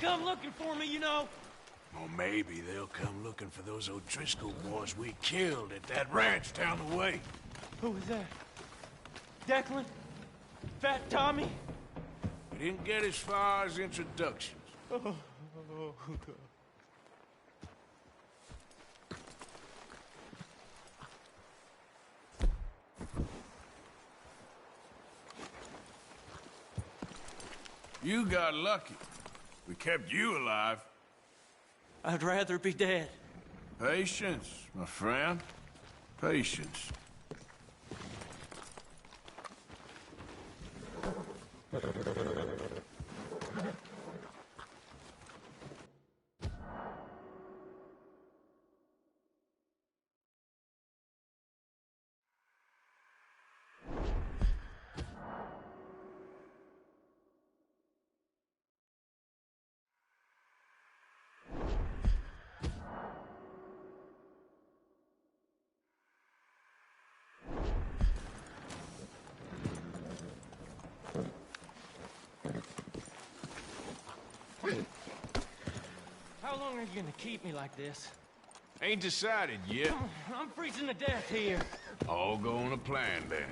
come looking for me, you know. Or maybe they'll come looking for those O'Driscoll boys we killed at that ranch down the way. Who was that? Declan? Fat Tommy? We didn't get as far as introductions. Oh. You got lucky. We kept you alive. I'd rather be dead. Patience, my friend. Patience. How long are you gonna keep me like this? Ain't decided yet. I'm freezing to death here. All go on a plan, then.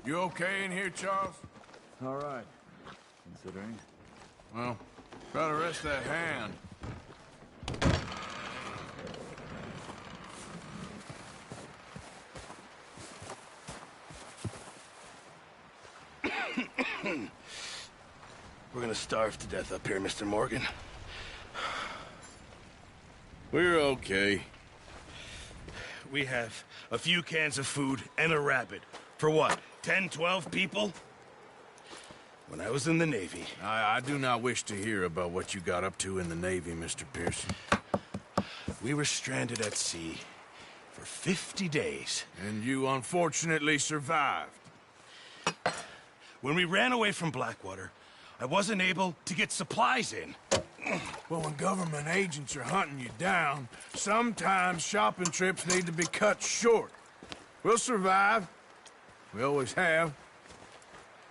You okay in here, Charles? All right, considering. Well, try to rest that hand. We're gonna starve to death up here, Mr. Morgan. We're okay. We have a few cans of food and a rabbit. For what, 10, 12 people? When I was in the Navy... I do not wish to hear about what you got up to in the Navy, Mr. Pearson. We were stranded at sea for 50 days. And you unfortunately survived. When we ran away from Blackwater, I wasn't able to get supplies in. Well, when government agents are hunting you down, sometimes shopping trips need to be cut short. We'll survive. We always have.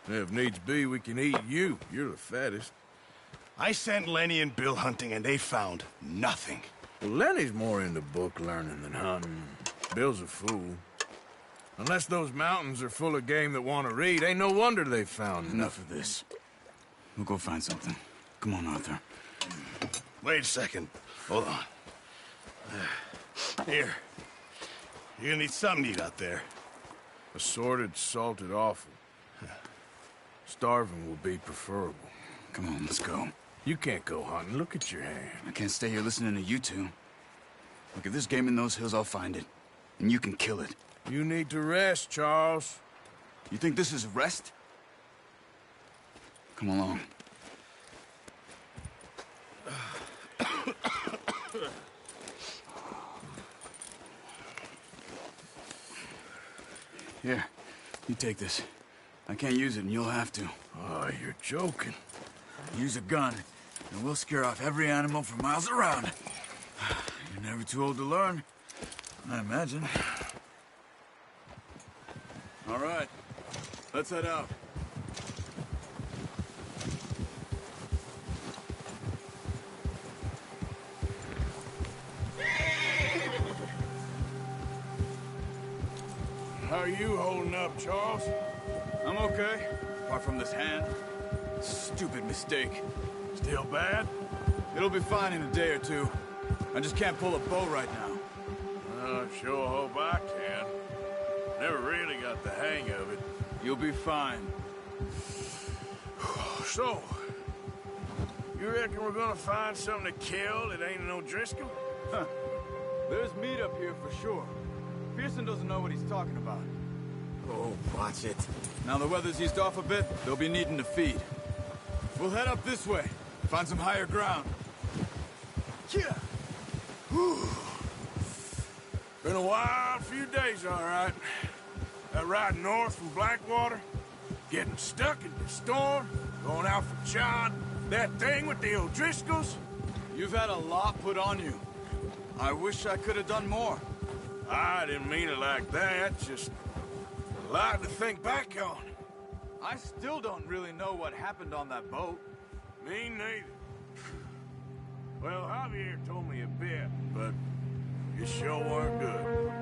If needs be, we can eat you. You're the fattest. I sent Lenny and Bill hunting, and they found nothing. Well, Lenny's more into book learning than hunting. Bill's a fool. Unless those mountains are full of game that want to read, ain't no wonder they found Enough of this. We'll go find something. Come on, Arthur. Wait a second. Hold on. Here. You're gonna need something to eat out there. Assorted, salted offal. Starving will be preferable. Come on, let's go. You can't go hunting. Look at your hand. I can't stay here listening to you two. Look, if there's game in those hills, I'll find it. And you can kill it. You need to rest, Charles. You think this is rest? Come along. Here, you take this. I can't use it, and you'll have to. Oh, you're joking. Use a gun, and we'll scare off every animal for miles around. You're never too old to learn, I imagine. All right, let's head out. are you holding up, Charles? I'm okay, apart from this hand. Stupid mistake. Still bad? It'll be fine in a day or two. I just can't pull a bow right now. I sure hope I can. Never really got the hang of it. You'll be fine. So, you reckon we're gonna find something to kill that ain't no Driscoll? Huh. There's meat up here for sure. Pearson doesn't know what he's talking about. Oh, watch it. Now the weather's eased off a bit, they'll be needing to feed. We'll head up this way, find some higher ground. Yeah. Whew. Been a wild few days, all right. That ride north from Blackwater, getting stuck in the storm, going out for John, that thing with the O'Driscolls. You've had a lot put on you. I wish I could have done more. I didn't mean it like that, just a lot to think back on. I still don't really know what happened on that boat. Me neither. Well, Javier told me a bit, but it sure weren't good.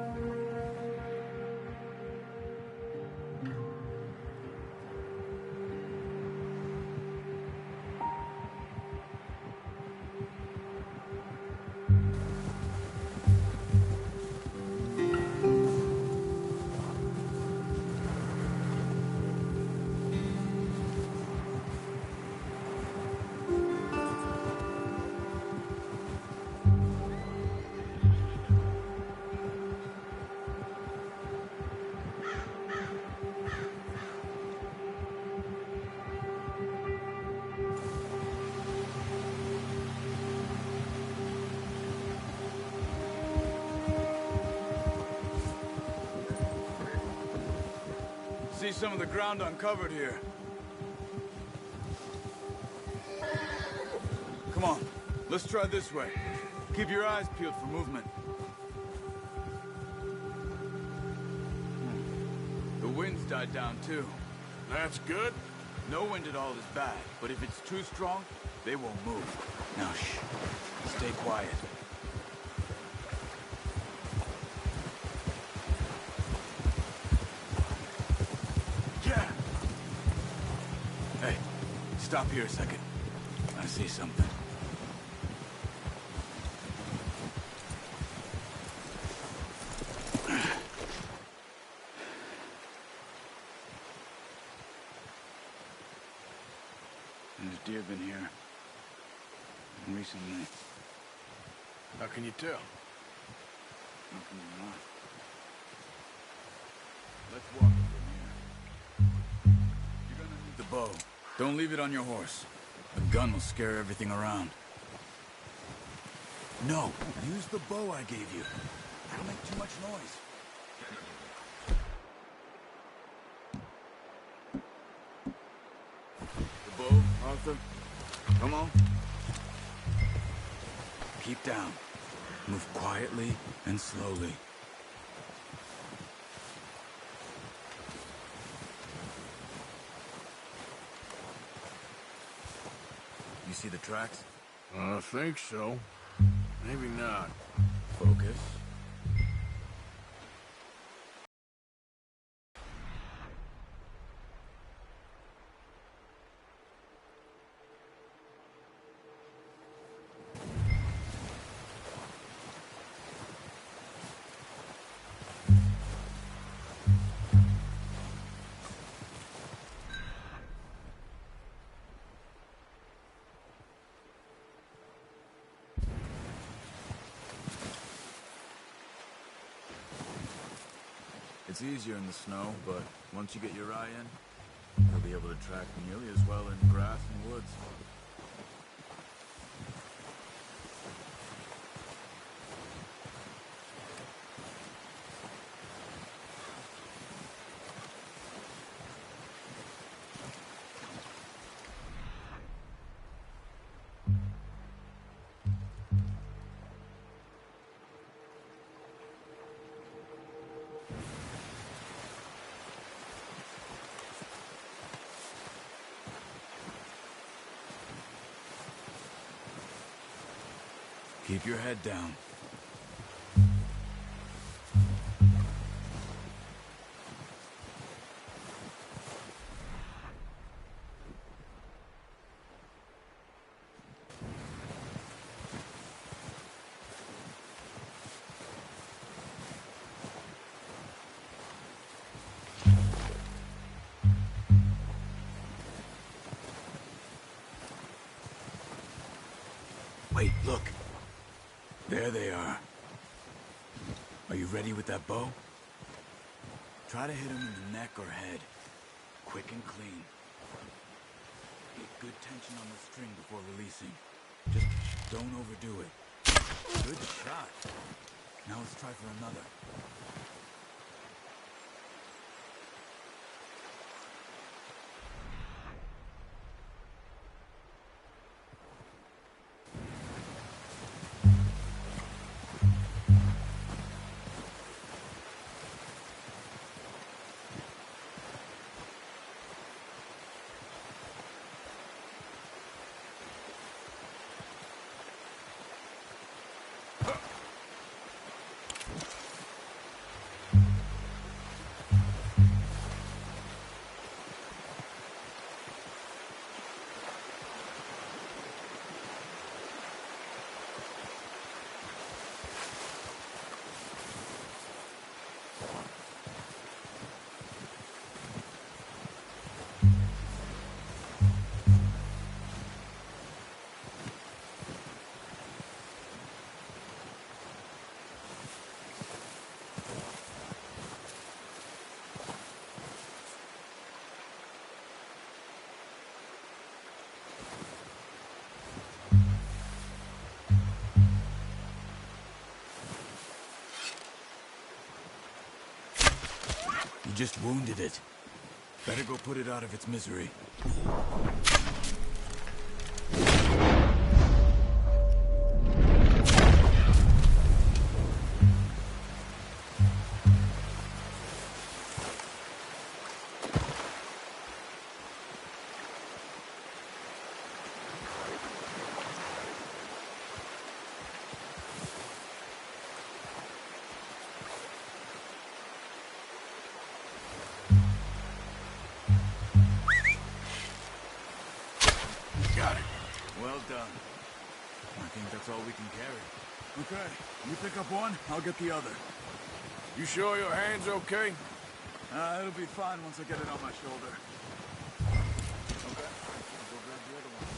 See some of the ground uncovered here. Come on, let's try this way. Keep your eyes peeled for movement. The wind's died down too. That's good. No wind at all is bad, but if it's too strong, they won't move. Now shh, stay quiet. Hey, stop here a second. I see something. There's deer been here. Recently. How can you tell? How can you not? Let's walk from here. You're gonna need the bow. Don't leave it on your horse. The gun will scare everything around. No, use the bow I gave you. That'll make too much noise. The bow, Arthur. Come on. Keep down. Move quietly and slowly. You see the tracks? I think so. Maybe not. Focus. It's easier in the snow, but once you get your eye in, you'll be able to track nearly as well in grass and woods. Keep your head down. Wait, look. There they are. Are you ready with that bow? Try to hit him in the neck or head. Quick and clean. Get good tension on the string before releasing. Just don't overdo it. Good shot. Now let's try for another. You just wounded it. Better go put it out of its misery. Well done. I think that's all we can carry. Okay, you pick up one, I'll get the other. You sure your hand's okay? It'll be fine once I get it on my shoulder. Okay, I'll go grab the other one.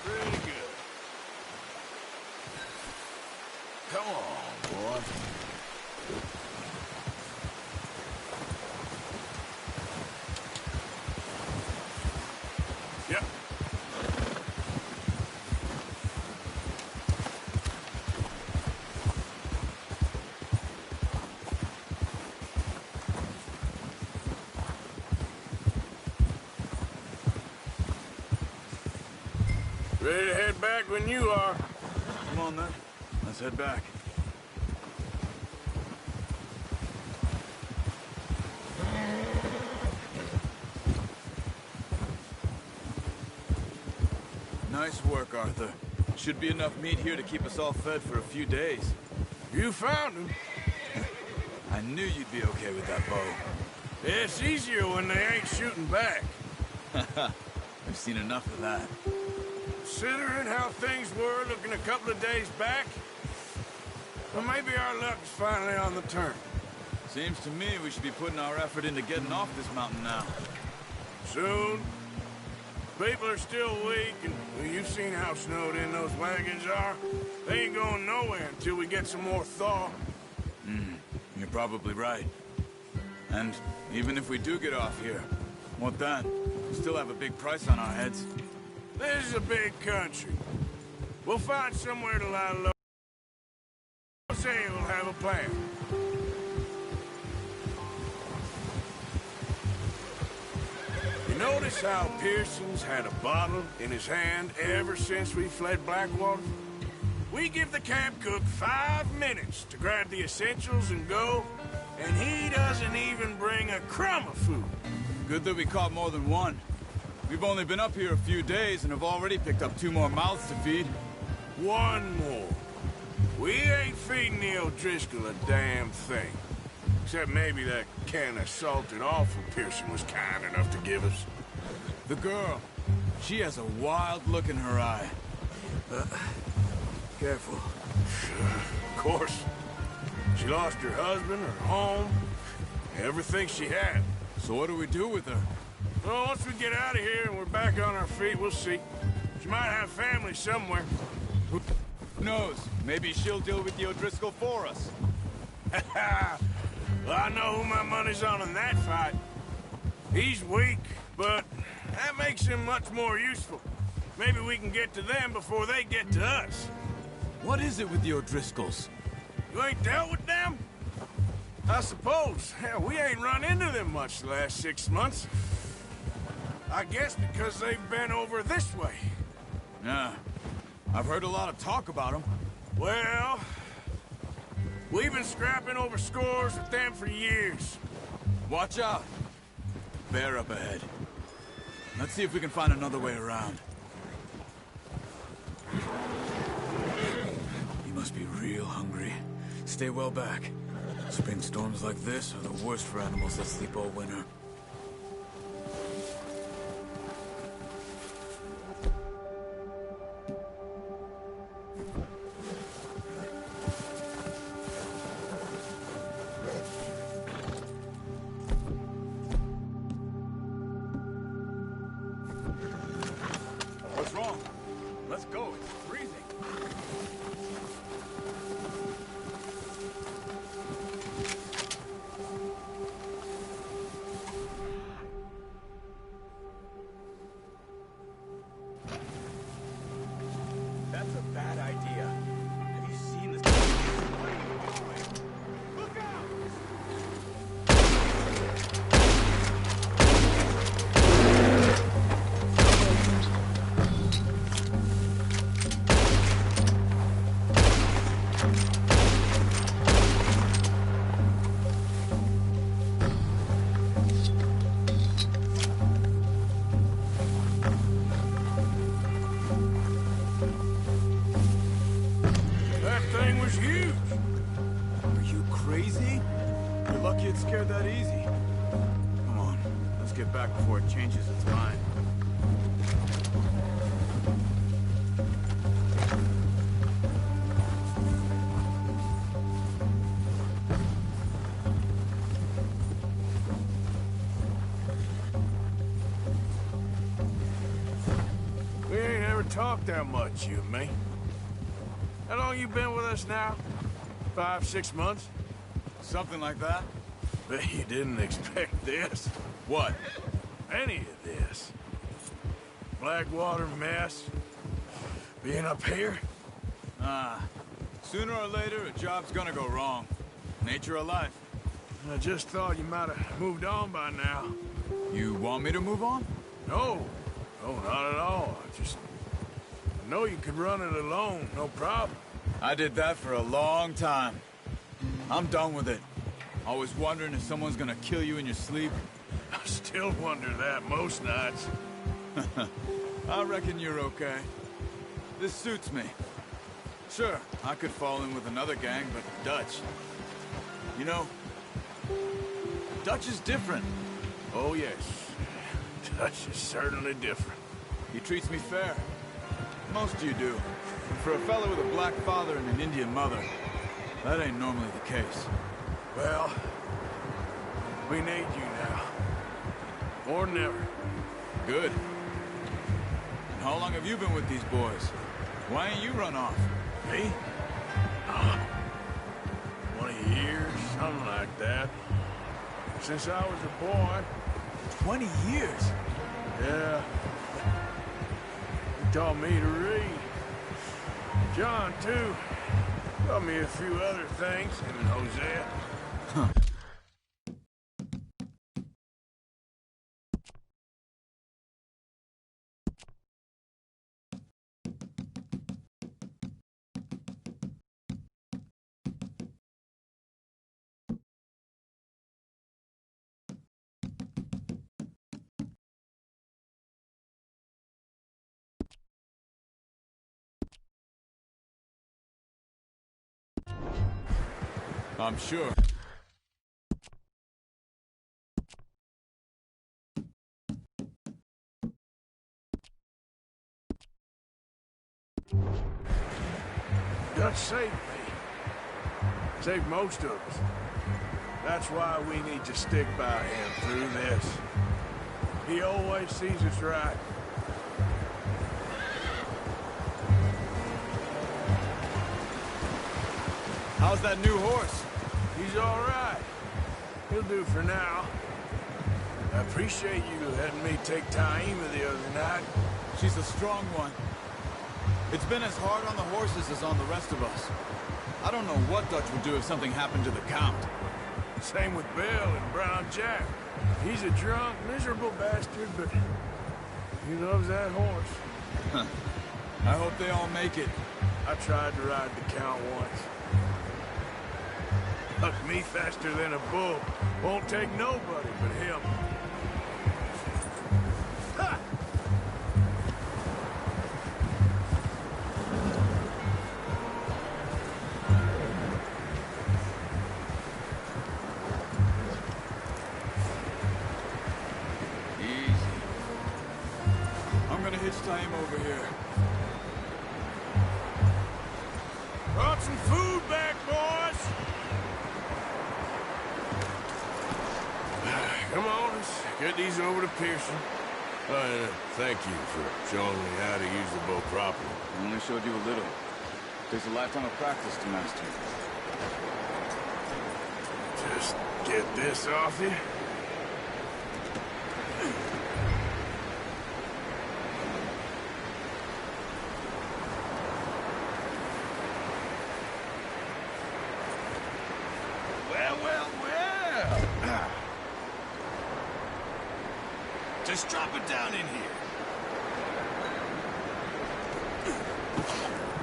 Pretty good. Come on, boy. Yep. Ready to head back when you are. Come on, then. Let's head back. Nice work, Arthur. Should be enough meat here to keep us all fed for a few days. You found him. I knew you'd be okay with that bow. It's easier when they ain't shooting back. I've seen enough of that. Considering how things were looking a couple of days back, well, maybe our luck's finally on the turn. Seems to me we should be putting our effort into getting off this mountain now. Soon. People are still weak, and well, you've seen how snowed in those wagons are. They ain't going nowhere until we get some more thaw. You're probably right. And even if we do get off here, what then? We still have a big price on our heads. This is a big country. We'll find somewhere to lie low. Say we'll have a plan. You notice how Pearson's had a bottle in his hand ever since we fled Blackwater? We give the camp cook 5 minutes to grab the essentials and go, and he doesn't even bring a crumb of food. Good that we caught more than one. We've only been up here a few days and have already picked up 2 more mouths to feed. 1 more. We ain't feeding the O'Driscoll a damn thing. Except maybe that can of salted offal Pearson was kind enough to give us. The girl. She has a wild look in her eye. Careful. Of course. She lost her husband, her home, everything she had. So what do we do with her? Well, once we get out of here and we're back on our feet, we'll see. She might have family somewhere. Who knows? Maybe she'll deal with the O'Driscoll for us. Well, I know who my money's on in that fight. He's weak, but that makes him much more useful. Maybe we can get to them before they get to us. What is it with the O'Driscolls? You ain't dealt with them? I suppose. Hell, we ain't run into them much the last 6 months. I guess because they've been over this way. Yeah. I've heard a lot of talk about them. Well, we've been scrapping over scores with them for years. Watch out. Bear up ahead. Let's see if we can find another way around. You must be real hungry. Stay well back. Spring storms like this are the worst for animals that sleep all winter. What's wrong? Let's go. It's freezing. That's a bad idea. Have you seen this? Look out! That thing was huge. Are you crazy? You're lucky it scared that easy. Come on, let's get back before it changes its mind. We ain't ever talked that much, you and me. How long you been with us now? 5, 6 months? Something like that? Bet you didn't expect this. What? Any of this. Blackwater mess. Being up here? Sooner or later, a job's gonna go wrong. Nature of life. I just thought you might have moved on by now. You want me to move on? No. No, not at all. I know you could run it alone, no problem. I did that for a long time. I'm done with it. Always wondering if someone's gonna kill you in your sleep. I still wonder that most nights. I reckon you're okay. This suits me. Sure, I could fall in with another gang, but Dutch... You know, Dutch is different. Oh, yes. Dutch is certainly different. He treats me fair. Most of you do. And for a fellow with a black father and an Indian mother, that ain't normally the case. Well, We need you now. More than ever. Good. And how long have you been with these boys? Why ain't you run off? Me? 20 years, something like that. Since I was a boy. 20 years? Yeah. He taught me to read. John, too. Taught me a few other things, him and Hosea. Huh. I'm sure. Dutch saved me. Saved most of us. That's why we need to stick by him through this. He always sees us right. How's that new horse? He's all right. He'll do for now. I appreciate you letting me take Taima the other night. She's a strong one. It's been as hard on the horses as on the rest of us. I don't know what Dutch would do if something happened to the Count. Same with Bill and Brown Jack. He's a drunk, miserable bastard, but he loves that horse. I hope they all make it. I tried to ride the Count once. Hucked me faster than a bull. Won't take nobody but him. Ha! Easy. I'm gonna hitch time over here. Brought some food back, boys! Come on, let's get these over to Pearson. Thank you for showing me how to use the bow properly. I only showed you a little. Takes a lifetime of practice to master. Just get this off you. Well. Just drop it down in here.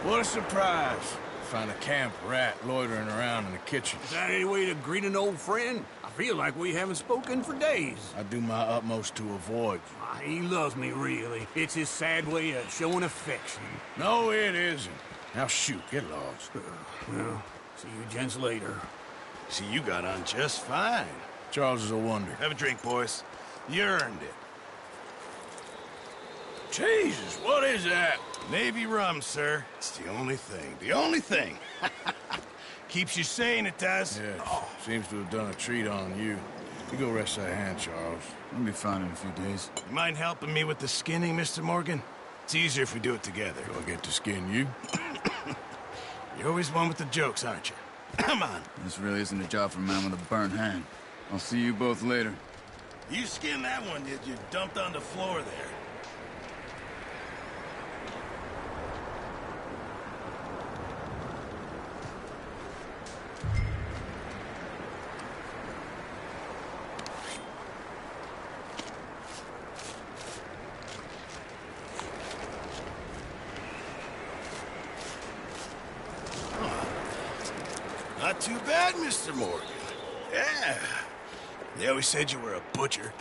What a surprise. Find a camp rat loitering around in the kitchen. Is that any way to greet an old friend? I feel like we haven't spoken for days. I do my utmost to avoid you. He loves me, really. It's his sad way of showing affection. No, it isn't. Now shoot, get lost. Well, see you gents later. See, you got on just fine. Charles is a wonder. Have a drink, boys. You earned it. Jesus, what is that? Navy rum, sir. It's the only thing. The only thing. Keeps you sane, it does. Yeah, seems to have done a treat on you. You go rest that hand, Charles. I'll be fine in a few days. You mind helping me with the skinning, Mr. Morgan? It's easier if we do it together. Do I get to skin you? You're always one with the jokes, aren't you? Come on. This really isn't a job for a man with a burnt hand. I'll see you both later. You skinned that one, did you? Dumped on the floor there. Not too bad, Mr. Morgan. Yeah. They always said you were a butcher.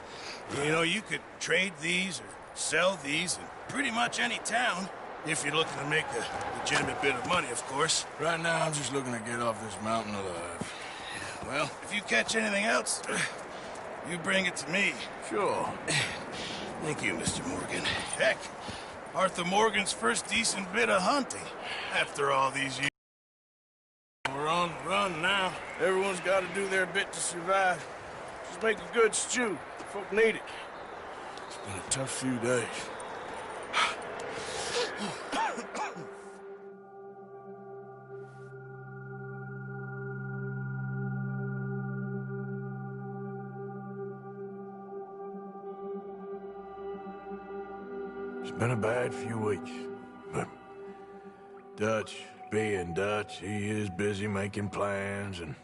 You know, you could trade these or sell these in pretty much any town. If you're looking to make a legitimate bit of money, of course. Right now, I'm just looking to get off this mountain alive. Well, if you catch anything else, you bring it to me. Sure. Thank you, Mr. Morgan. Heck, Arthur Morgan's first decent bit of hunting after all these years. We're on the run now. Everyone's got to do their bit to survive. Just make a good stew. Folk need it. It's been a tough few days. It's been a bad few weeks, but Dutch being Dutch, he is busy making plans, and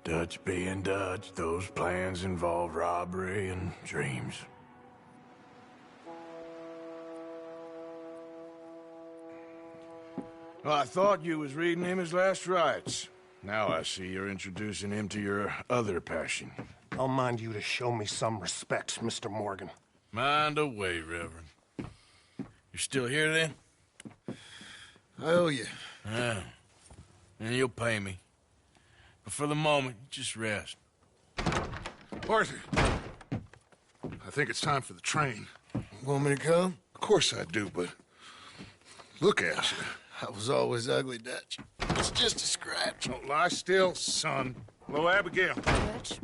Dutch being Dutch, those plans involve robbery and dreams. Well, I thought you was reading him his last rites. Now I see you're introducing him to your other passion. I'll mind you to show me some respect, Mr. Morgan. Mind away, Reverend. You're still here, then? I owe you. Yeah. And you'll pay me. But for the moment, just rest. Arthur, I think it's time for the train. Want me to come? Of course I do, but look at you. I was always ugly, Dutch. It's just a scratch. Don't lie still, son. Hello, Abigail. Dutch,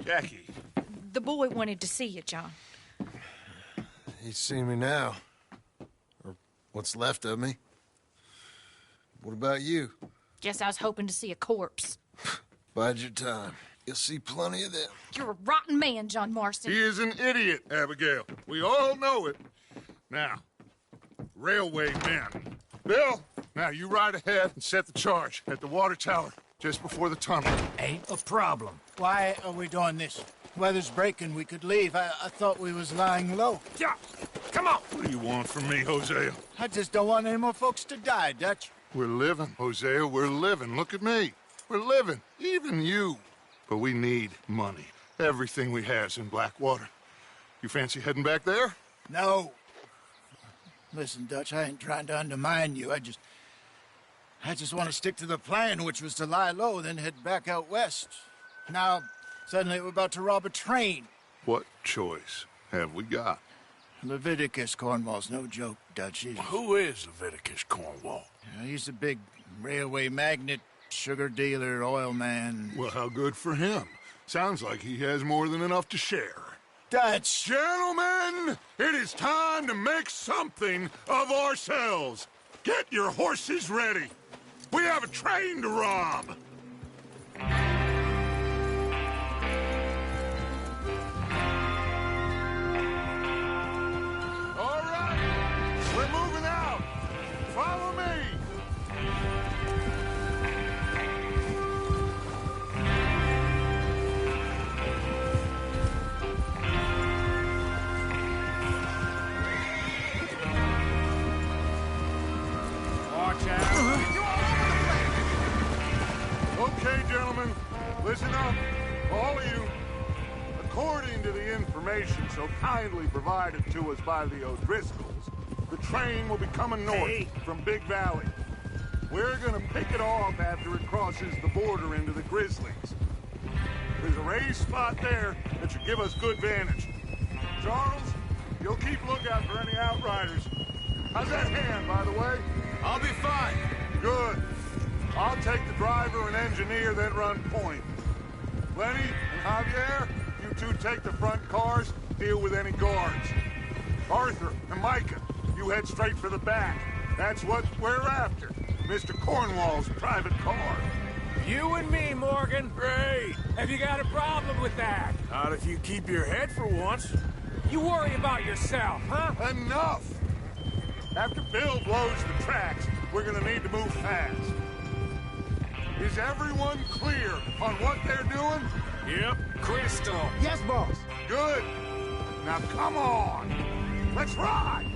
Jackie. the boy wanted to see you, John. He's seen me now. Or what's left of me. What about you? Guess I was hoping to see a corpse. Bide your time. You'll see plenty of them. You're a rotten man, John Marston. He is an idiot, Abigail. We all know it. Now, railway men. Bill, now you ride ahead and set the charge at the water tower just before the tunnel. Ain't a problem. Why are we doing this? Weather's breaking. We could leave. I thought we was lying low. Yeah, come on. What do you want from me, Hosea? I just don't want any more folks to die, Dutch. We're living, Hosea. We're living. Look at me. We're living. Even you. But we need money. Everything we has in Blackwater. You fancy heading back there? No. Listen, Dutch, I ain't trying to undermine you. I just want to stick to the plan, which was to lie low, then head back out west. Now, suddenly we're about to rob a train. What choice have we got? Leviticus Cornwall's no joke, Dutch. Who is Leviticus Cornwall? He's a big railway magnate, sugar dealer, oil man. Well, how good for him. Sounds like he has more than enough to share. Dutch! Gentlemen, it is time to make something of ourselves. Get your horses ready. We have a train to rob. All right, we're moving out. Follow me. Watch out. Okay, gentlemen, listen up, all of you. According to the information so kindly provided to us by the O'Driscolls, the train will be coming north from Big Valley. We're gonna pick it off after it crosses the border into the Grizzlies. There's a raised spot there that should give us good vantage. Charles, you'll keep lookout for any outriders. How's that hand, by the way? I'll be fine. Good. I'll take the driver and engineer that run point. Lenny and Javier, you two take the front cars, deal with any guards. Arthur and Micah, you head straight for the back. That's what we're after. Mr. Cornwall's private car. You and me, Morgan. Great. Have you got a problem with that? Not if you keep your head for once. You worry about yourself, huh? Enough! After Bill blows the tracks, we're gonna need to move fast. Is everyone clear on what they're doing? Yep. Crystal. Yes, boss. Good. Now come on. Let's ride!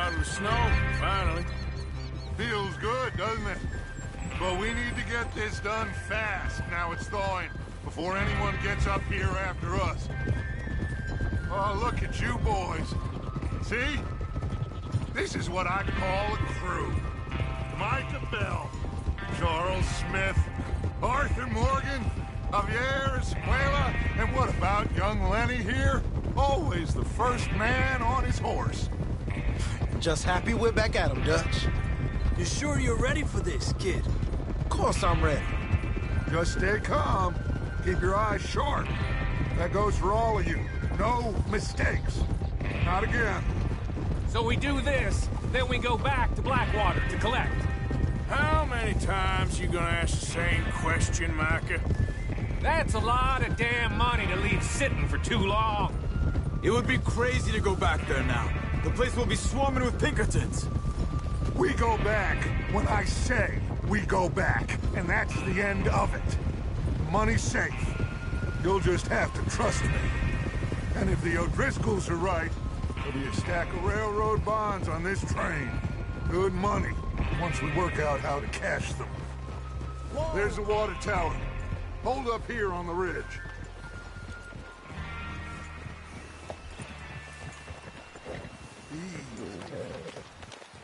out of the snow, finally. Feels good, doesn't it? But we need to get this done fast. Now it's thawing, before anyone gets up here after us. Oh, look at you boys. See? This is what I call a crew. Micah Bell, Charles Smith, Arthur Morgan, Javier Escuela, and what about young Lenny here? Always the first man on his horse. Just happy we're back at him, Dutch. You sure you're ready for this, kid? Of course I'm ready. Just stay calm. Keep your eyes sharp. That goes for all of you. No mistakes. Not again. So we do this, then we go back to Blackwater to collect. How many times you gonna ask the same question, Micah? That's a lot of damn money to leave sitting for too long. It would be crazy to go back there now. The place will be swarming with Pinkertons. We go back when I say we go back, and that's the end of it. The money's safe. You'll just have to trust me. And if the O'Driscolls are right, there'll be a stack of railroad bonds on this train. Good money, once we work out how to cash them. There's the water tower. Hold up here on the ridge.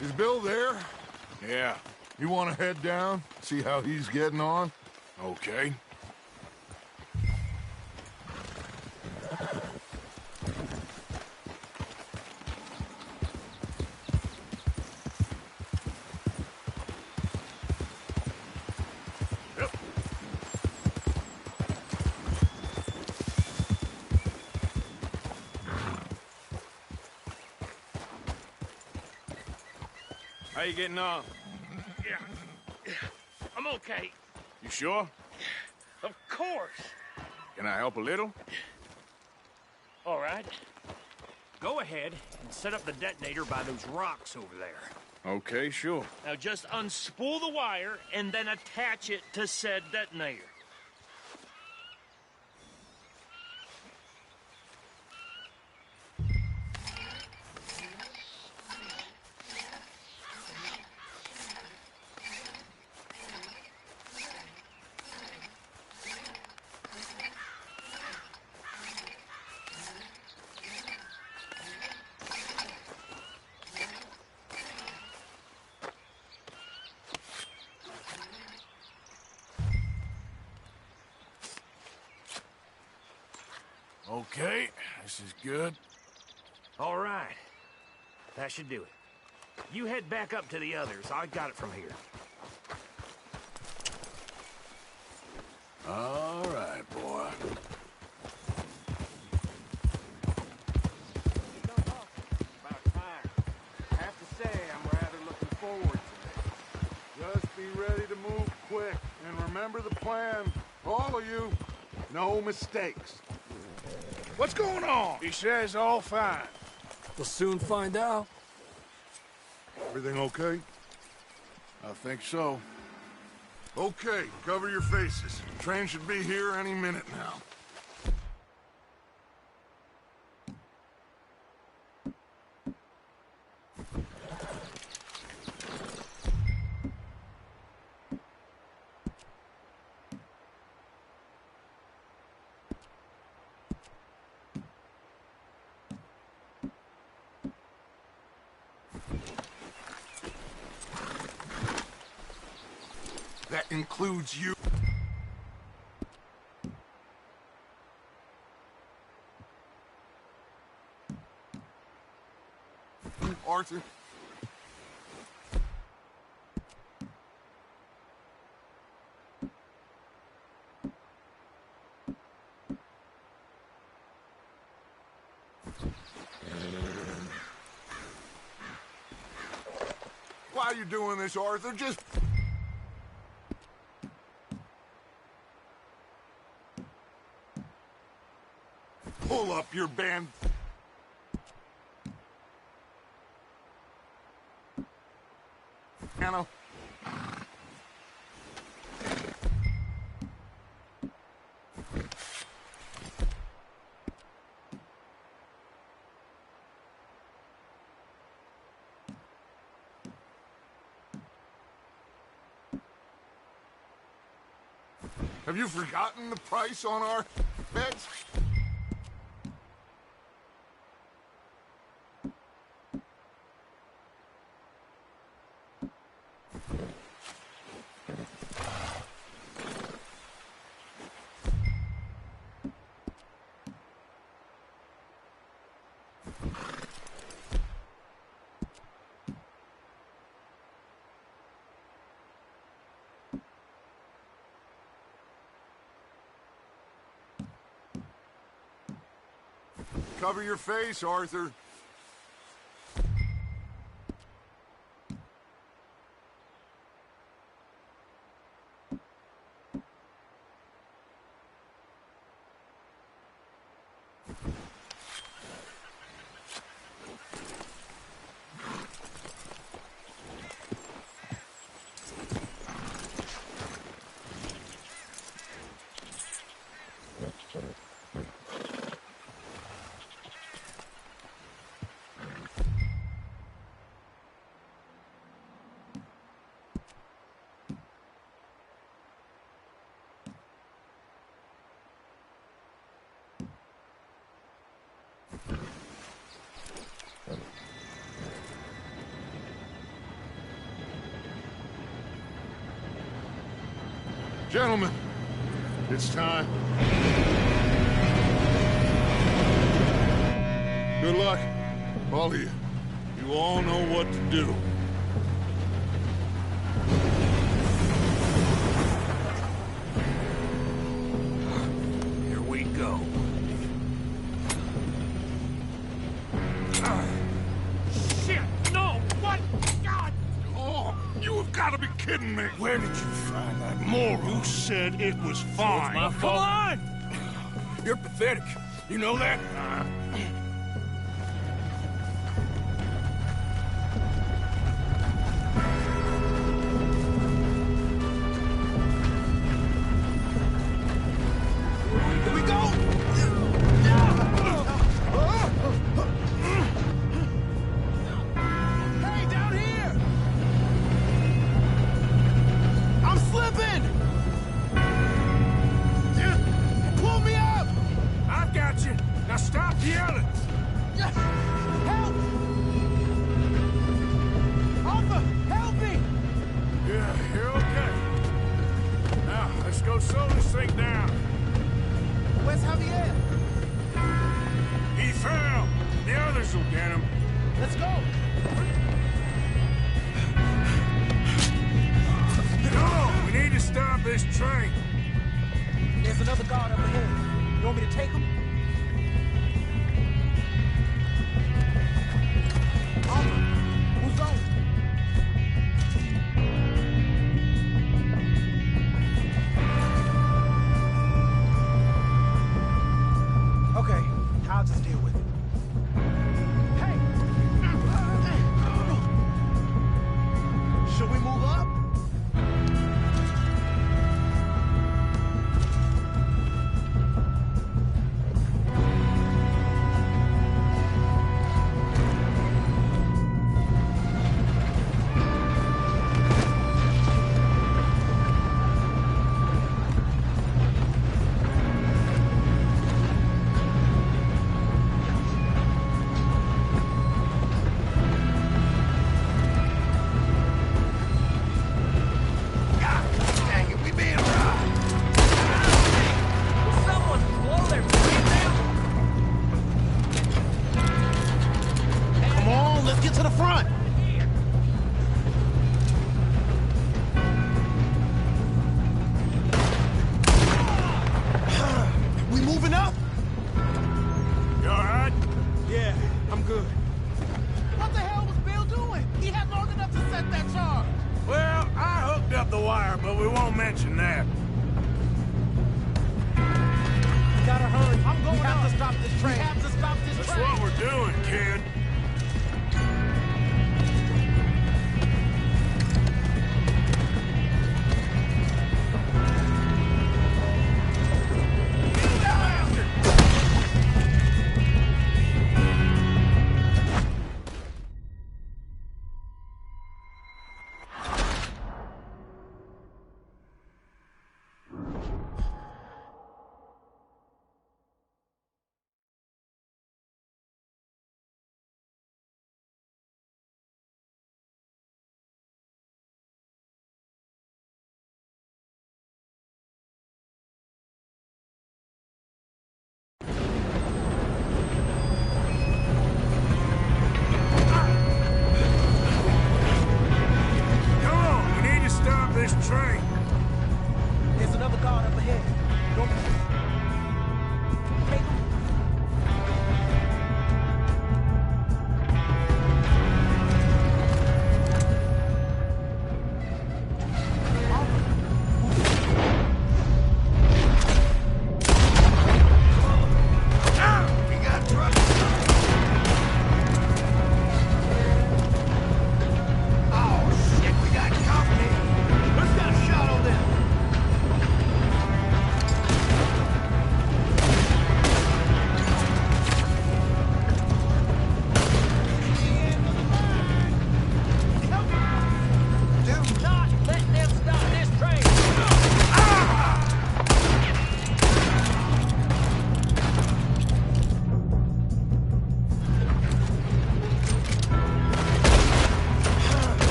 Is Bill there? Yeah, You want to head down, see how he's getting on? okay. How you getting on? Yeah, I'm okay. You sure? Of course. Can I help a little? All right. Go ahead and set up the detonator by those rocks over there. Okay, sure. Now just unspool the wire and then attach it to said detonator. Okay, this is good. All right. That should do it. You head back up to the others. I got it from here. All right, boy. About time. I have to say, I'm rather looking forward to this. Just be ready to move quick, and remember the plan. All of you, no mistakes. What's going on? He says all fine. We'll soon find out. Everything okay? I think so. Okay, cover your faces. Train should be here any minute now. That includes you. Arthur. Why are you doing this, Arthur? Just... pull up your band. Anna. Have you forgotten the price on our beds? Cover your face, Arthur. Gentlemen, it's time. Good luck, all of you. You all know what to do. Here we go. Shit! No! What? God! Oh, you have got to be kidding me. Where did you find that moron? You said it was fine. My fault. Come on! You're pathetic. You know that? Here we go! Hey, down here! I'm slipping! Pull me up! I've got you. Now stop yelling. Help! Arthur, help me! Yeah, you're okay. Now, let's go slow this thing down. Where's Javier? He fell. The others will get him. Let's go! No, we need to stop this train. There's another guard up ahead. You want me to take him? Arthur, who's on? Okay, I'll just deal with it. Hey! Should we move up? but we won't mention that. Gotta hurry. I'm going. We have to stop this train. We have to stop this That's train. what we're doing, kid.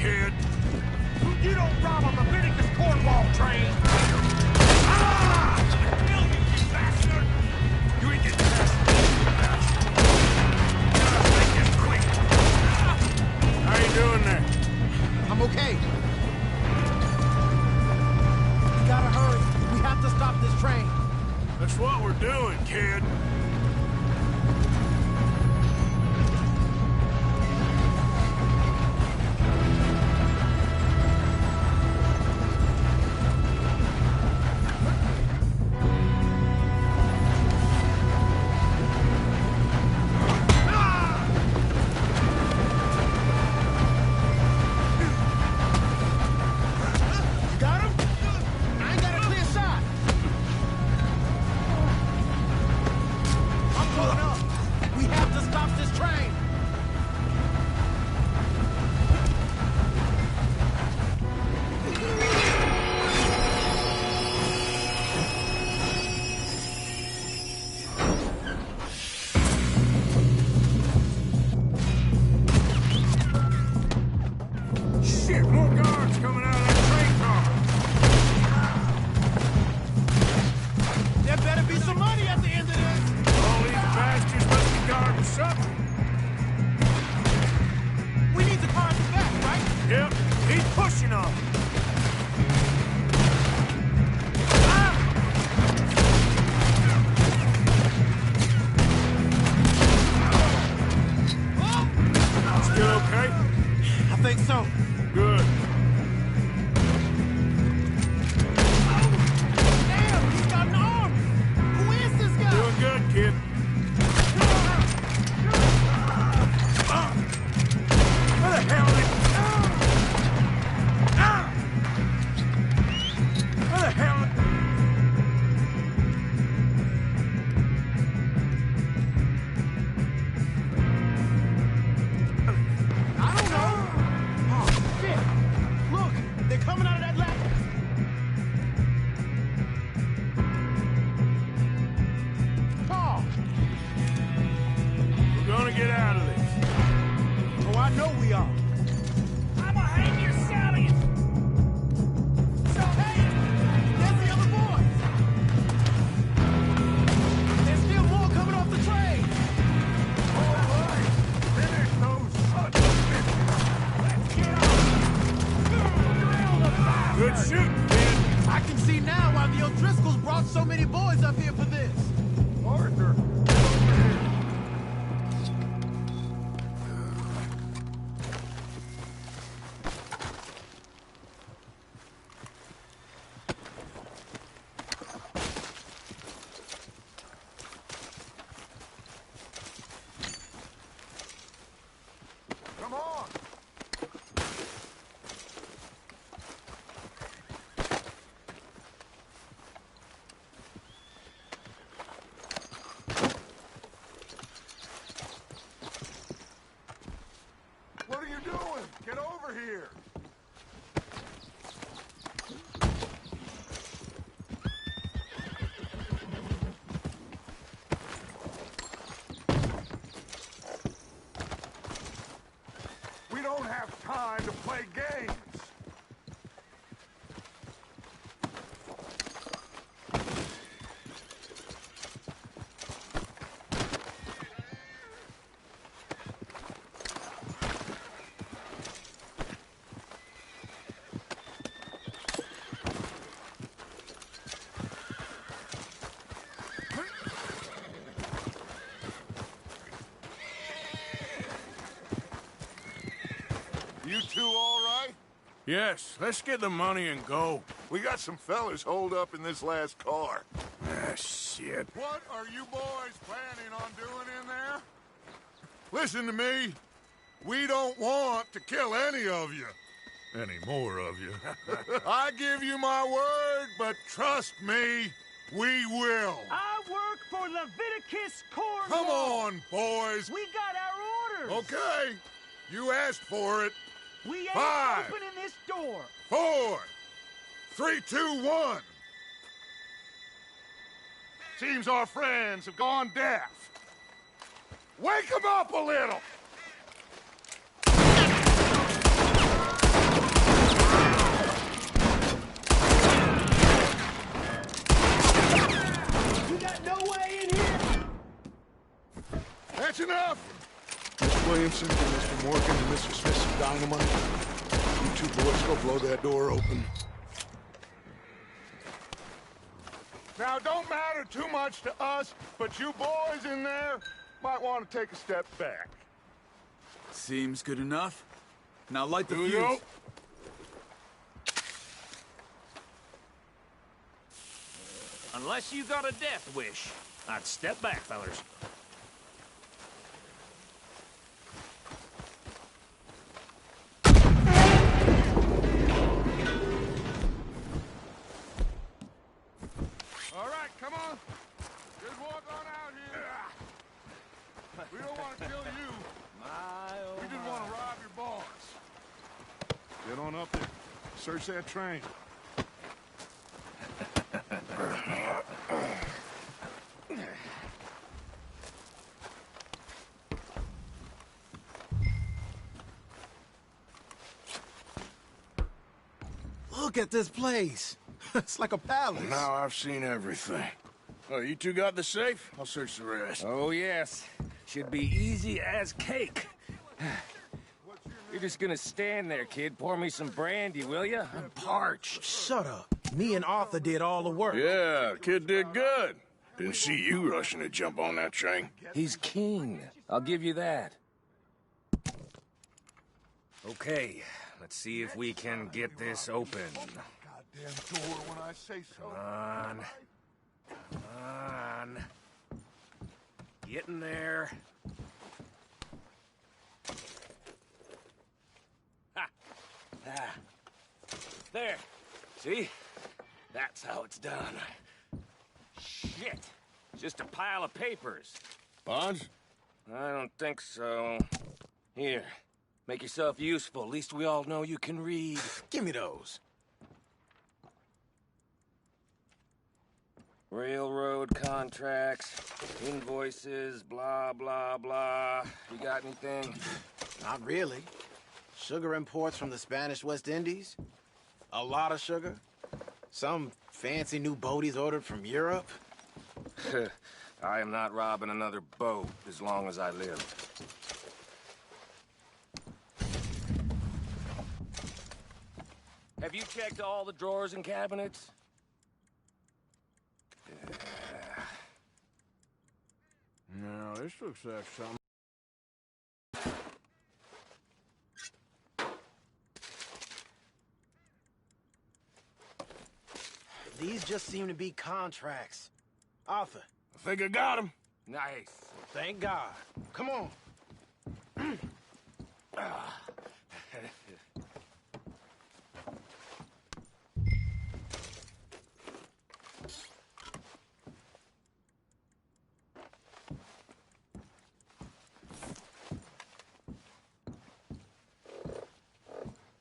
kid. You don't rob a Leviticus cornwall train! Ah! Kill you, you bastard! You ain't getting past me, you bastard. Gotta make this quick. How you doing there? I'm okay. We gotta hurry. We have to stop this train. That's what we're doing, kid. Shit, more guards coming out of that train car. There better be some money at the end of this. All these bastards must be guarding something. We need the car at the back, right? Yep, keep pushing on. Still okay? I think so. Good. Damn, he's got an arm! Who is this guy? Doing good, kid. Where the hell is... Where the hell... I don't know. Oh, shit. Look, they're coming out of that ladder. Carl! We're gonna get out of this. Oh, I know we are. I'm gonna hang your sallies! So, hey, there's the other boys. There's still more coming off the train. All right, finish those sons of bitches. Let's get on! Drill the bastard! Good shooting, kid. I can see now why the O'Driscolls brought so many boys up here for this. Arthur. Come on! What are you doing? Get over here! We don't have time to play games! You two all right? Yes, let's get the money and go. We got some fellas holed up in this last car. Ah, shit. What are you boys planning on doing in there? Listen to me. We don't want to kill any of you. Any more of you. I give you my word, but trust me, we will. I work for Leviticus Cornwall. Come on, boys. We got our orders. Okay. You asked for it. We ain't 5, opening this door. 4, 3, 2, 1. Seems our friends have gone deaf. Wake them up a little! That's enough! Miss Williamson, give Mr. Morgan and Mr. Smith some dynamite. You two boys go blow that door open. Now, it don't matter too much to us, but you boys in there might want to take a step back. Seems good enough. Now light the Here we fuse. go. Unless you got a death wish, I'd step back, fellers. All right, come on. Just walk on out here. We don't want to kill you. We just want to rob your boss. Get on up there. Search that train. Look at this place. It's like a palace. Now I've seen everything. Oh, you two got the safe? I'll search the rest. Oh, yes. Should be easy as cake. You're just gonna stand there, kid. Pour me some brandy, will ya? I'm parched. Shut up. Me and Arthur did all the work. Yeah, kid did good. Didn't see you rushing to jump on that train. He's king. I'll give you that. Okay, let's see if we can get this open. Goddamn door when I say so. Come on. Come on. Get in there. Ha! Ah. There. See? That's how it's done. Shit. Just a pile of papers. Bonds? I don't think so. Here. Make yourself useful. At least we all know you can read. Give me those. Railroad contracts, invoices, blah, blah, blah. You got anything? Not really. Sugar imports from the Spanish West Indies. A lot of sugar. Some fancy new boat he's ordered from Europe. I am not robbing another boat as long as I live. Have you checked all the drawers and cabinets? No, this looks like something. These just seem to be contracts. Arthur. I think I got him. Nice. Thank God. Come on.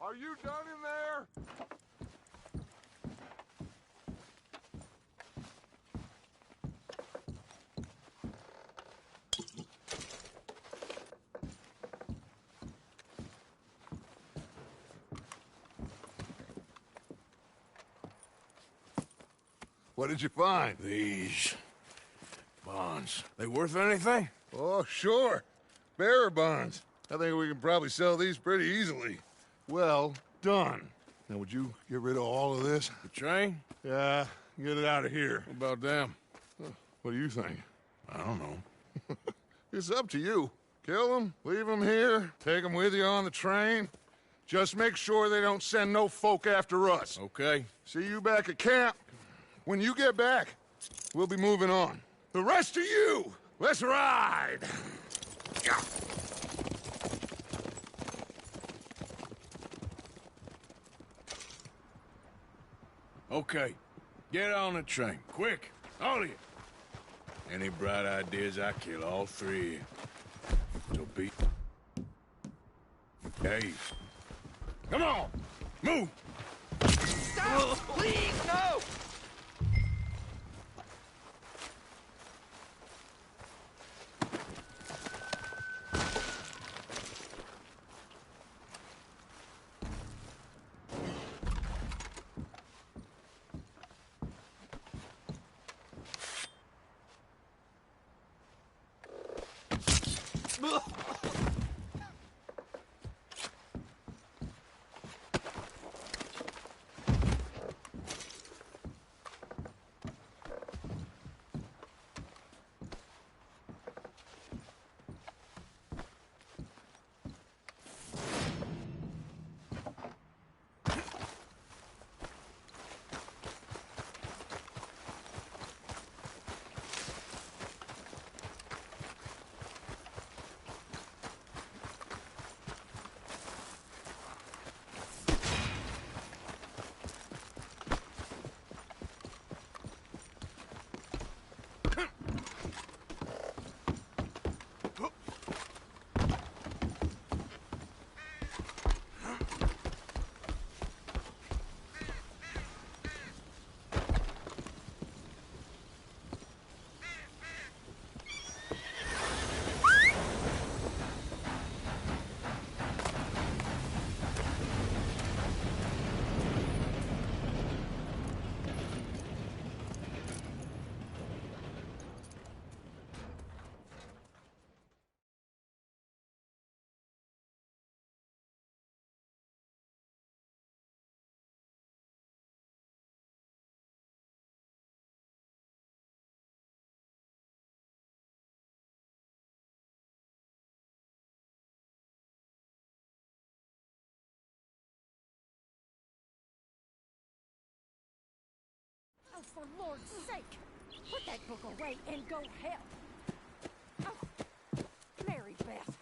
Are you done in there? What did you find? These bonds. They worth anything? Oh, sure. Bearer bonds. I think we can probably sell these pretty easily. Well done. Now, would you get rid of all of this? The train? Yeah, get it out of here. What about them? What do you think? I don't know. It's up to you. Kill them, leave them here, take them with you on the train. Just make sure they don't send no folk after us. Okay. See you back at camp. When you get back, we'll be moving on. The rest of you, let's ride! Okay. Get on the train. Quick. All of you. Any bright ideas, I kill all three of you. So be... Hey. Come on! Move! Stop! Please, no! Oh, for Lord's sake! Put that book away and go help! Oh, Mary Beth.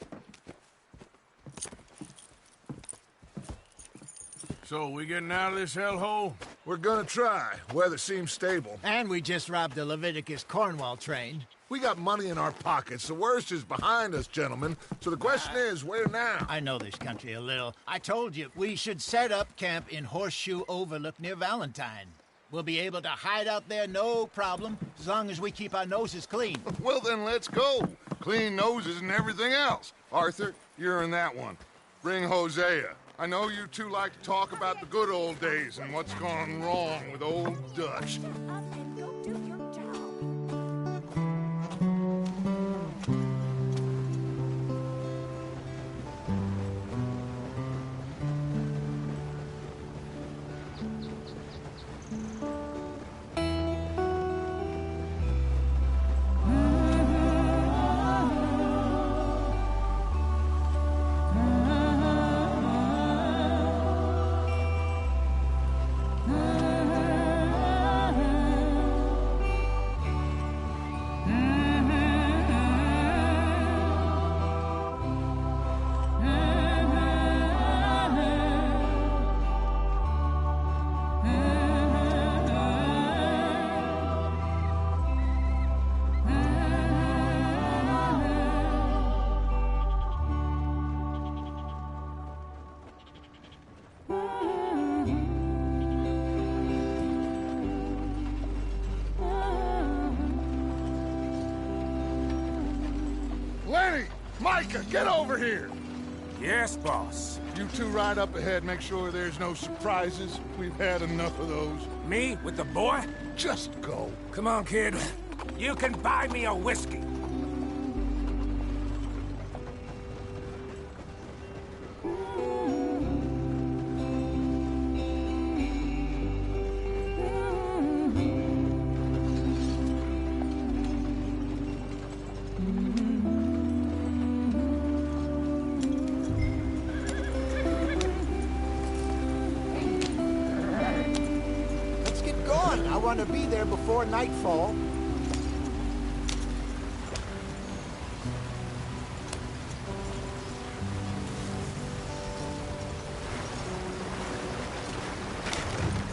So, we getting out of this hellhole? We're gonna try. Weather seems stable. And we just robbed a Leviticus Cornwall train. We got money in our pockets. The worst is behind us, gentlemen. So the question is, where now? I know this country a little. I told you, we should set up camp in Horseshoe Overlook near Valentine. We'll be able to hide out there, no problem, as long as we keep our noses clean. Well, then let's go. Clean noses and everything else. Arthur, you're in that one. Bring Hosea. I know you two like to talk about the good old days and what's gone wrong with old Dutch. And go do your job. Lenny! Micah, get over here! Yes, boss. You two ride up ahead, make sure there's no surprises. We've had enough of those. Me with the boy? Just go. Come on, kid. You can buy me a whiskey. Let's get going. I want to be there before nightfall.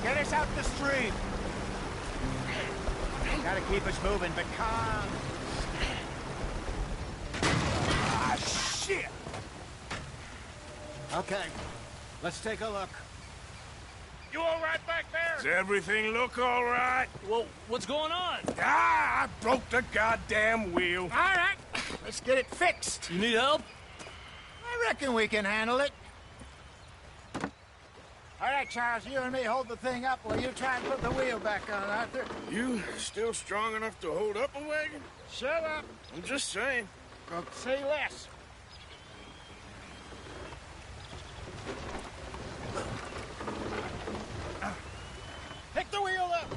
Get us out the street. Gotta keep us moving, but calm. Ah, shit! Okay, let's take a look. You all right back there? Does everything look all right? Well, what's going on? Ah, I broke the goddamn wheel. All right, let's get it fixed. You need help? I reckon we can handle it. All right, Charles, you and me hold the thing up while you try and put the wheel back on, Arthur. You still strong enough to hold up a wagon? Shut up. I'm just saying. Well, say less. Pick the wheel up!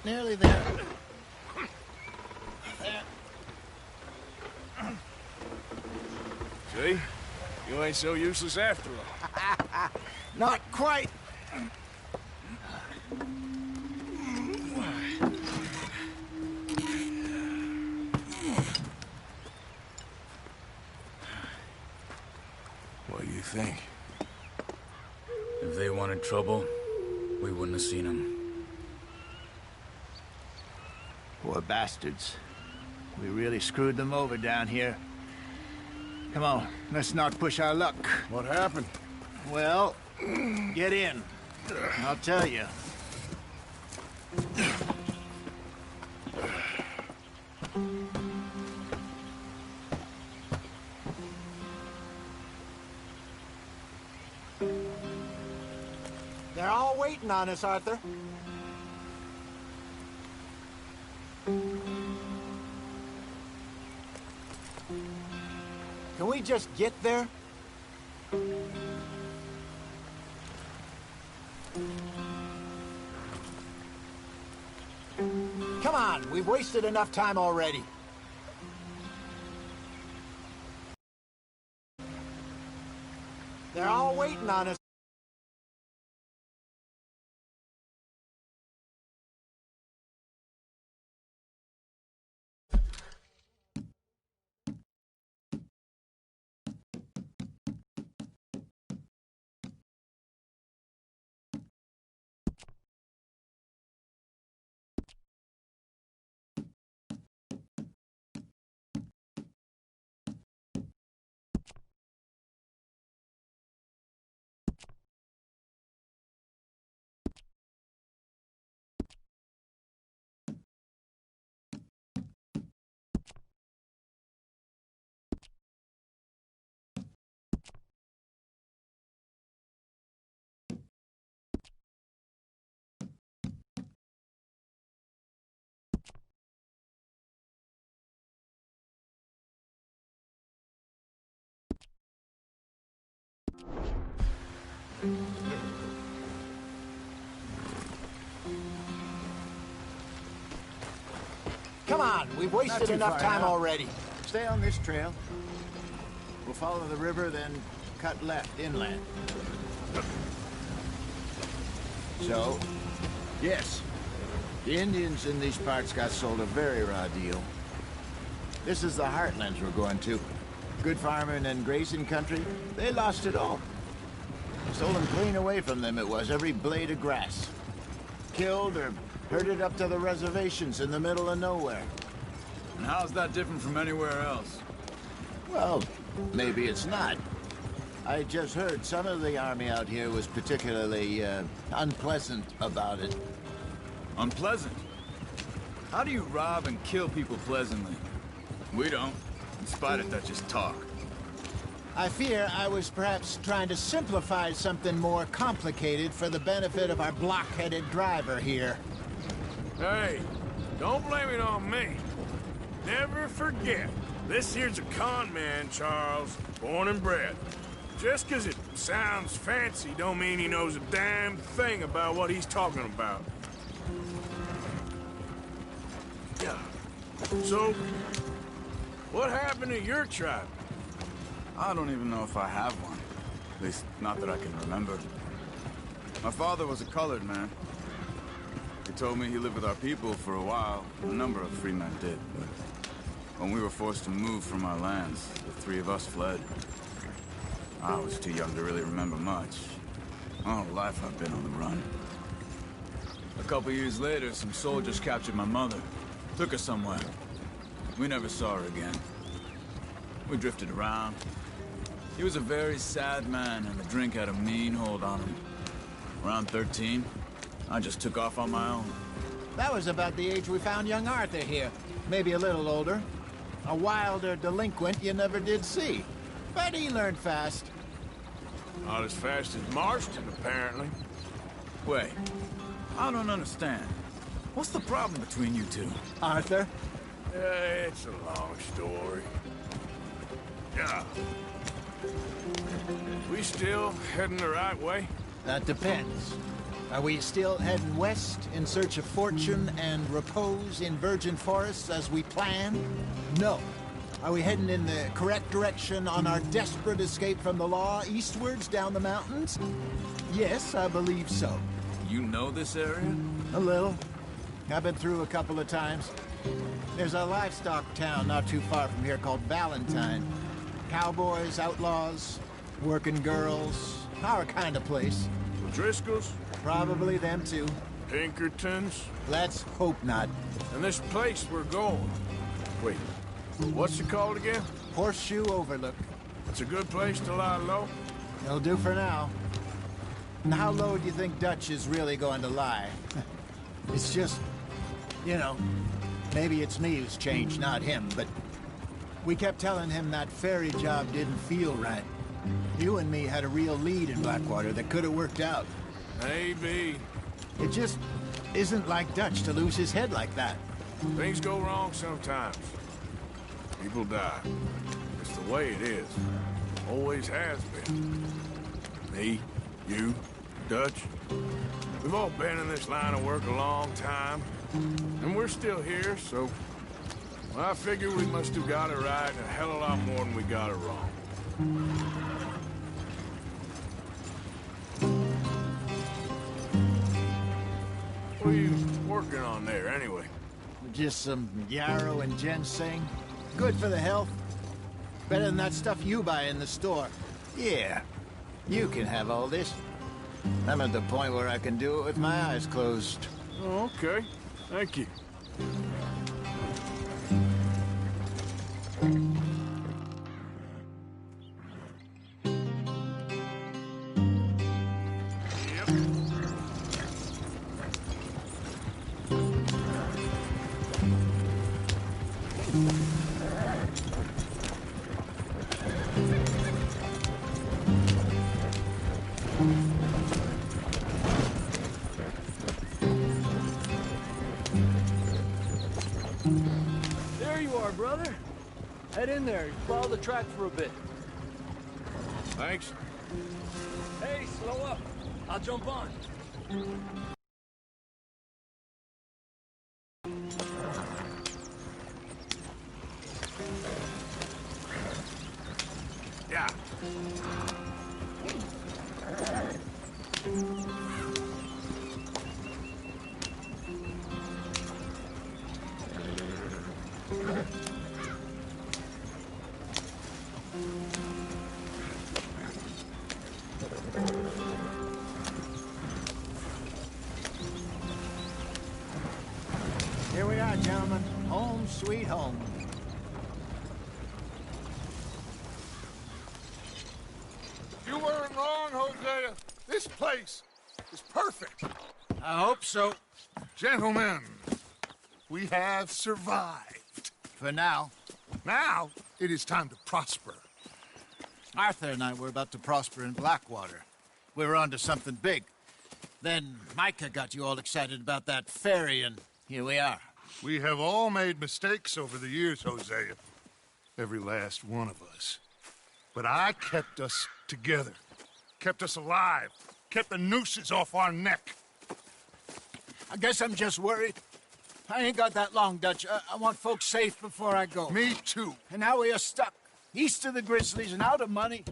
Nearly there. See? You ain't so useless after all. Not quite. What do you think? If they wanted trouble, we wouldn't have seen them. Poor bastards. We really screwed them over down here. Come on, let's not push our luck. What happened? Well, get in. I'll tell you. They're all waiting on us, Arthur. Can we just get there? Come on, we've wasted enough time already. They're all waiting on us. Come on, we've wasted enough time already. Stay on this trail. We'll follow the river, then cut left inland. So, yes, the Indians in these parts got sold a very raw deal. This is the heartlands we're going to. Good farming and grazing country, they lost it all. Stolen clean away from them it was, every blade of grass. Killed or herded up to the reservations in the middle of nowhere. And how's that different from anywhere else? Well, maybe it's not. I just heard some of the army out here was particularly, unpleasant about it. Unpleasant? How do you rob and kill people pleasantly? We don't, in spite of Dutch's talk. I fear I was perhaps trying to simplify something more complicated for the benefit of our block-headed driver here. Hey, don't blame it on me. Never forget, this here's a con man, Charles, born and bred. Just 'cause it sounds fancy don't mean he knows a damn thing about what he's talking about. Yeah. So, what happened to your tribe? I don't even know if I have one. At least, not that I can remember. My father was a colored man. He told me he lived with our people for a while. A number of free men did, but when we were forced to move from our lands, the three of us fled. I was too young to really remember much. My whole life I've been on the run. A couple years later, some soldiers captured my mother. Took her somewhere. We never saw her again. We drifted around. He was a very sad man, and the drink had a mean hold on him. Around 13, I just took off on my own. That was about the age we found young Arthur here. Maybe a little older. A wilder delinquent you never did see. But he learned fast. Not as fast as Marston, apparently. Wait, I don't understand. What's the problem between you two? Arthur, It's a long story. Yeah. We still heading the right way? That depends. Are we still heading west in search of fortune and repose in virgin forests as we planned? No. Are we heading in the correct direction on our desperate escape from the law eastwards down the mountains? Yes, I believe so. You know this area? A little. I've been through a couple of times. There's a livestock town not too far from here called Valentine. Cowboys, outlaws, working girls, our kind of place. The Driscolls? Probably them too. Pinkertons? Let's hope not. And this place we're going. Wait, what's it called again? Horseshoe Overlook. It's a good place to lie low? It'll do for now. And how low do you think Dutch is really going to lie? It's just, you know, maybe it's me who's changed, not him, but we kept telling him that ferry job didn't feel right. You and me had a real lead in Blackwater that could have worked out. Maybe. It just isn't like Dutch to lose his head like that. Things go wrong sometimes. People die. It's the way it is. Always has been. Me, you, Dutch. We've all been in this line of work a long time. And we're still here, so... well, I figure we must have got it right a hell of a lot more than we got it wrong. What are you working on there, anyway? Just some yarrow and ginseng. Good for the health. Better than that stuff you buy in the store. Yeah, you can have all this. I'm at the point where I can do it with my eyes closed. Oh, okay. Thank you. There you are, brother. Head in there. Follow the track for a bit. Thanks. Hey, slow up. I'll jump on. Yeah. Here we are, gentlemen. Home sweet home. You weren't wrong, Hosea. This place is perfect. I hope so. Gentlemen, we have survived. For now. Now, it is time to prosper. Arthur and I were about to prosper in Blackwater. We were onto something big. Then Micah got you all excited about that ferry, and here we are. We have all made mistakes over the years, Hosea. Every last one of us. But I kept us together. Kept us alive. Kept the nooses off our neck. I guess I'm just worried. I ain't got that long, Dutch. I want folks safe before I go. Me too. And now we are stuck. East of the Grizzlies and out of money.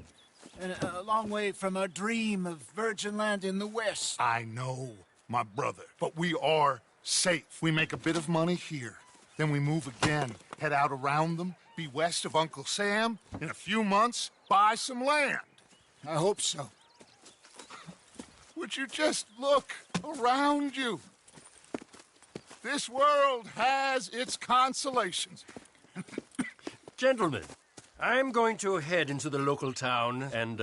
And a long way from our dream of virgin land in the west. I know, my brother. But we are safe. We make a bit of money here. Then we move again. Head out around them. Be west of Uncle Sam. In a few months, buy some land. I hope so. Would you just look around you? This world has its consolations. Gentlemen, I'm going to head into the local town and,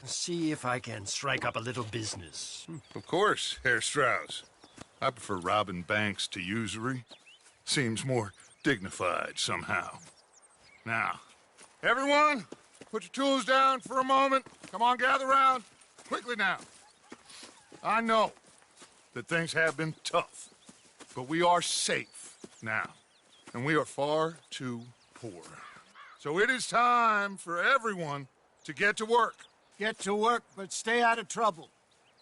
see if I can strike up a little business. Of course, Herr Strauss. I prefer robbing banks to usury. Seems more dignified somehow. Now, everyone, put your tools down for a moment. Come on, gather round. Quickly now. I know that things have been tough, but we are safe now. and we are far too poor. So it is time for everyone to get to work. Get to work, but stay out of trouble.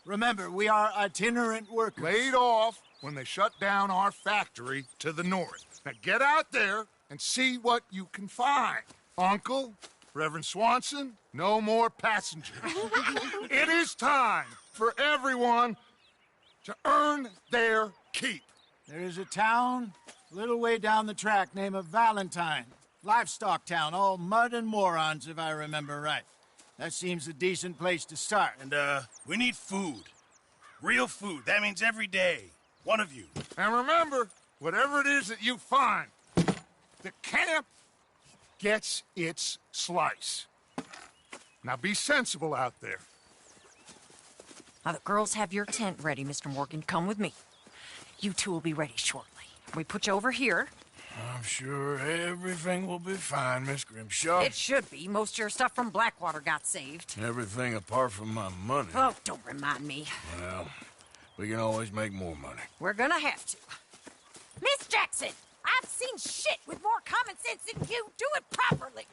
Remember, we are itinerant workers. Laid off when they shut down our factory to the north. Now get out there and see what you can find. Uncle, Reverend Swanson, no more passengers. It is time for everyone to earn their keep. There is a town a little way down the track named Valentine. Livestock town, all mud and morons, if I remember right. That seems a decent place to start. And, we need food. Real food. That means every day. One of you. And remember, whatever it is that you find, the camp gets its slice. Now be sensible out there. Now, the girls have your tent ready, Mr. Morgan. Come with me. You two will be ready shortly. We put you over here. I'm sure everything will be fine, Miss Grimshaw. It should be. Most of your stuff from Blackwater got saved. Everything apart from my money. Oh, don't remind me. Well, we can always make more money. We're gonna have to. Miss Jackson, I've seen shit with more common sense than you. Do it properly.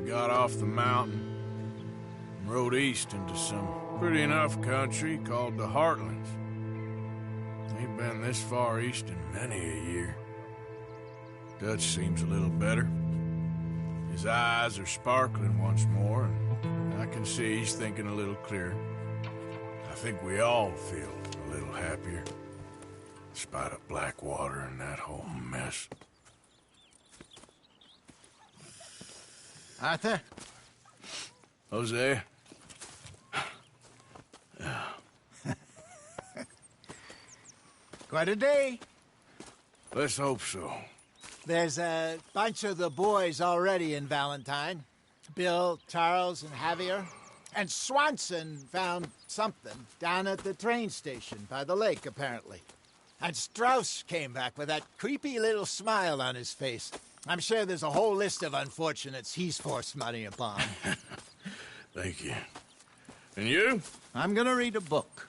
Got off the mountain and rode east into some pretty enough country called the Heartlands. Ain't been this far east in many a year. Dutch seems a little better. His eyes are sparkling once more, and I can see he's thinking a little clearer. I think we all feel a little happier, in spite of Blackwater and that whole mess. Arthur? Hosea? Quite a day. Let's hope so. There's a bunch of the boys already in Valentine. Bill, Charles, and Javier. And Swanson found something down at the train station by the lake, apparently. And Strauss came back with that creepy little smile on his face. I'm sure there's a whole list of unfortunates he's forced money upon. Thank you. And you? I'm gonna read a book.